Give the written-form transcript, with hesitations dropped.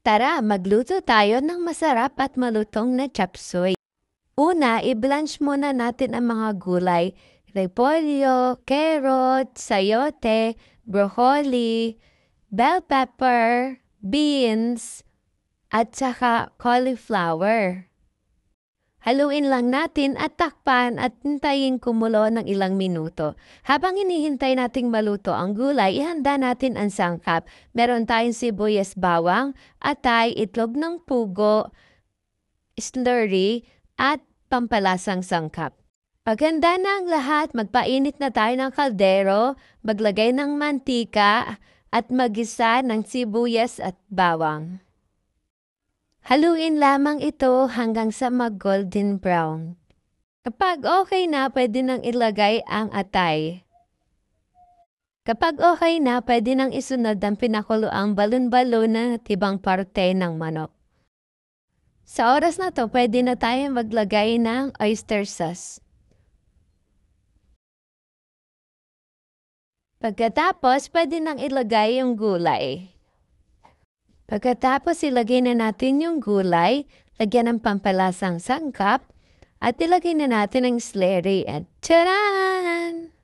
Tara, magluto tayo ng masarap at malutong na chop suey. Una, i-blanch muna natin ang mga gulay. Repolyo, carrot, sayote, broccoli, bell pepper, beans, at saka cauliflower. Haluin lang natin at takpan at hintayin kumulo ng ilang minuto. Habang hinihintay nating maluto ang gulay, ihanda natin ang sangkap. Meron tayong sibuyas bawang, atay, itlog ng pugo, slurry, at pampalasang sangkap. Paghanda na ang lahat, magpainit na tayo ng kaldero, maglagay ng mantika, at magisa ng sibuyas at bawang. Haluin lamang ito hanggang sa mag-golden brown. Kapag okay na, pwede nang ilagay ang atay. Kapag okay na, pwede nang isunod ang pinakuloang balon-balon na tibang parte ng manok. Sa oras na to, pwede na tayo maglagay ng oyster sauce. Pagkatapos, pwede nang ilagay yung gulay. Pagkatapos ilagay na natin yung gulay, lagyan ng pampalasang sangkap, at ilagay na natin ang slurry at tcharan!